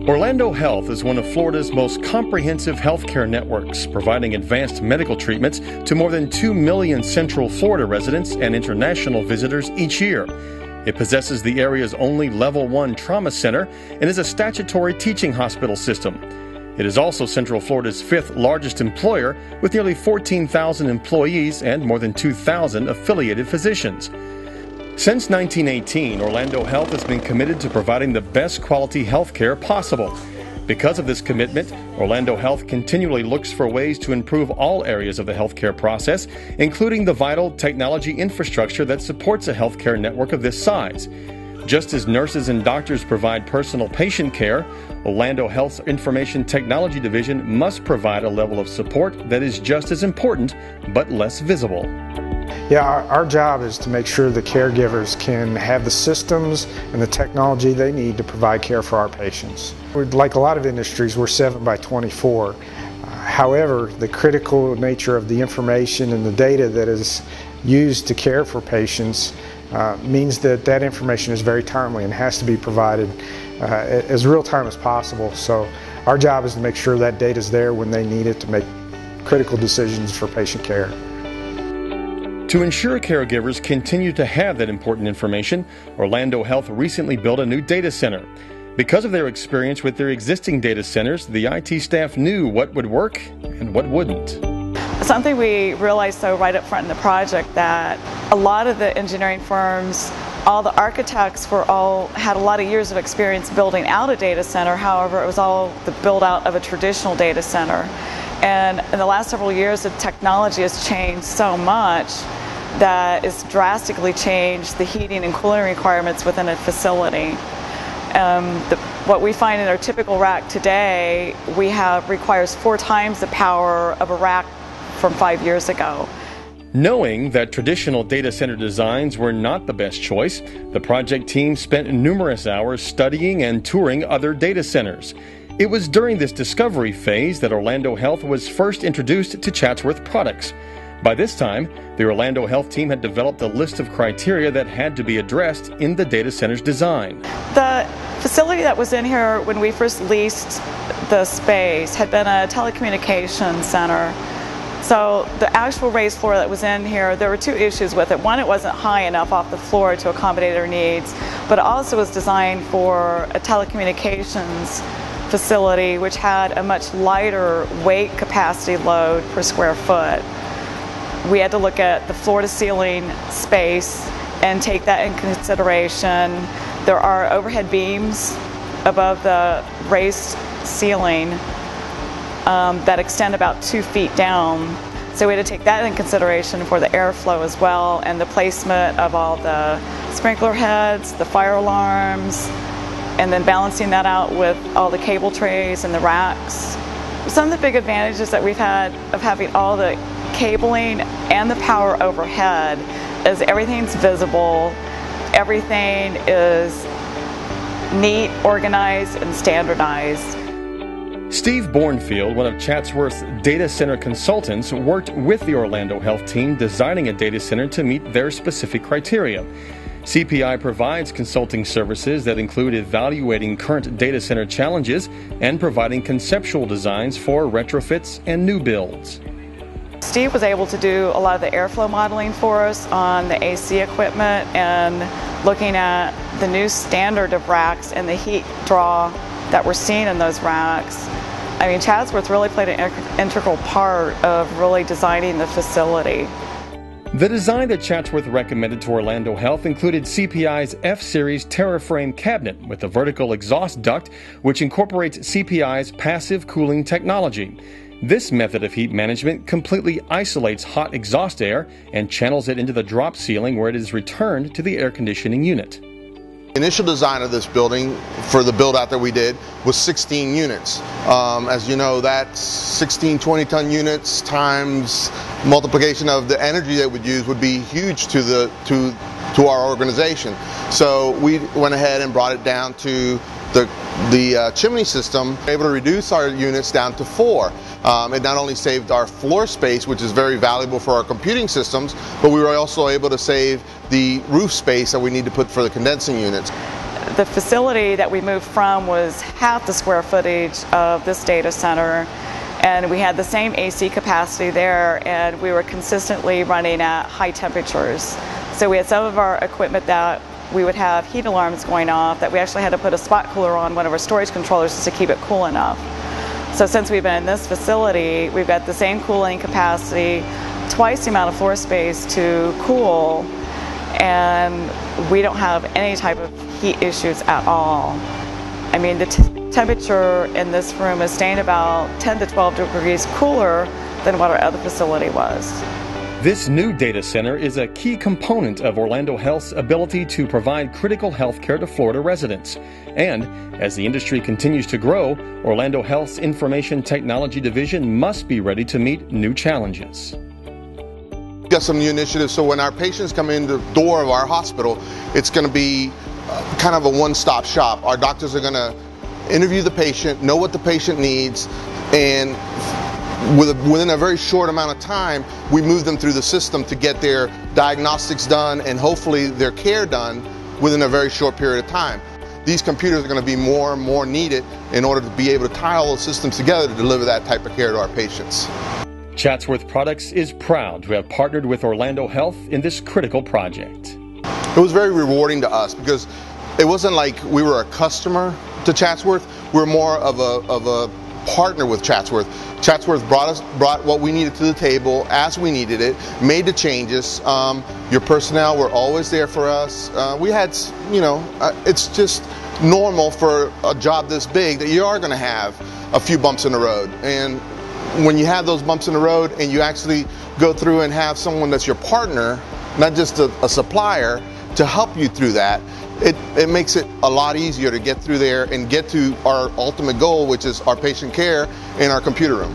Orlando Health is one of Florida's most comprehensive healthcare networks, providing advanced medical treatments to more than 2 million Central Florida residents and international visitors each year. It possesses the area's only Level 1 trauma center and is a statutory teaching hospital system. It is also Central Florida's 5th largest employer, with nearly 14,000 employees and more than 2,000 affiliated physicians. Since 1918, Orlando Health has been committed to providing the best quality health care possible. Because of this commitment, Orlando Health continually looks for ways to improve all areas of the healthcare process, including the vital technology infrastructure that supports a healthcare network of this size. Just as nurses and doctors provide personal patient care, Orlando Health's Information Technology Division must provide a level of support that is just as important, but less visible. Yeah, our job is to make sure the caregivers can have the systems and the technology they need to provide care for our patients. Like a lot of industries, we're 7 by 24. However, the critical nature of the information and the data that is used to care for patients means that that information is very timely and has to be provided as real time as possible. So our job is to make sure that data is there when they need it to make critical decisions for patient care. To ensure caregivers continue to have that important information, Orlando Health recently built a new data center. Because of their experience with their existing data centers, the IT staff knew what would work and what wouldn't. Something we realized right up front in the project, that a lot of the engineering firms, all the architects had a lot of years of experience building out a data center. However, it was all the build out of a traditional data center. And in the last several years, the technology has changed so much that it's drastically changed the heating and cooling requirements within a facility. What we find in our typical rack today, requires 4 times the power of a rack from 5 years ago. Knowing that traditional data center designs were not the best choice, the project team spent numerous hours studying and touring other data centers. It was during this discovery phase that Orlando Health was first introduced to Chatsworth Products. By this time, the Orlando Health team had developed a list of criteria that had to be addressed in the data center's design. The facility that was in here when we first leased the space had been a telecommunications center. So the actual raised floor that was in here, there were 2 issues with it. One, it wasn't high enough off the floor to accommodate our needs, but it also was designed for a telecommunications facility which had a much lighter weight capacity load per square foot. We had to look at the floor to ceiling space and take that in consideration. There are overhead beams above the raised ceiling that extend about 2 feet down. So we had to take that in consideration for the airflow as well, and the placement of all the sprinkler heads, the fire alarms, and then balancing that out with all the cable trays and the racks. Some of the big advantages that we've had of having all the cabling and the power overhead is everything's visible, everything is neat, organized, and standardized. Steve Bournefield, one of Chatsworth's data center consultants, worked with the Orlando Health team designing a data center to meet their specific criteria. CPI provides consulting services that include evaluating current data center challenges and providing conceptual designs for retrofits and new builds. Steve was able to do a lot of the airflow modeling for us on the AC equipment and looking at the new standard of racks and the heat draw that we're seeing in those racks. I mean, Chatsworth really played an integral part of really designing the facility. The design that Chatsworth recommended to Orlando Health included CPI's F-Series TeraFrame cabinet with a vertical exhaust duct, which incorporates CPI's passive cooling technology. This method of heat management completely isolates hot exhaust air and channels it into the drop ceiling, where it is returned to the air conditioning unit. The initial design of this building, for the build out that we did, was 16 units. As you know, that's 16 20-ton units times multiplication of the energy that we'd use would be huge to our organization. So we went ahead and brought it down to the chimney system, able to reduce our units down to 4. It not only saved our floor space, which is very valuable for our computing systems, but we were also able to save the roof space that we need to put for the condensing units. The facility that we moved from was half the square footage of this data center, and we had the same AC capacity there, and we were consistently running at high temperatures. So we had some of our equipment that we would have heat alarms going off that we actually had to put a spot cooler on one of our storage controllers just to keep it cool enough. So since we've been in this facility, we've got the same cooling capacity, twice the amount of floor space to cool, and we don't have any type of heat issues at all. I mean, the temperature in this room is staying about 10 to 12 degrees cooler than what our other facility was. This new data center is a key component of Orlando Health's ability to provide critical health care to Florida residents. And as the industry continues to grow, Orlando Health's Information Technology Division must be ready to meet new challenges. We've got some new initiatives, so when our patients come in the door of our hospital, it's going to be kind of a one-stop shop. Our doctors are going to interview the patient, know what the patient needs, and within a very short amount of time, we move them through the system to get their diagnostics done and hopefully their care done within a very short period of time. These computers are going to be more and more needed in order to be able to tie all those systems together to deliver that type of care to our patients. Chatsworth Products is proud to have partnered with Orlando Health in this critical project. It was very rewarding to us because it wasn't like we were a customer to Chatsworth. We're more of a partner with Chatsworth. Chatsworth brought what we needed to the table as we needed it, made the changes. Your personnel were always there for us. We had, it's just normal for a job this big that you are going to have a few bumps in the road. And when you have those bumps in the road and you actually go through and have someone that's your partner, not just a supplier, to help you through that, it makes it a lot easier to get through there and get to our ultimate goal, which is our patient care in our computer room.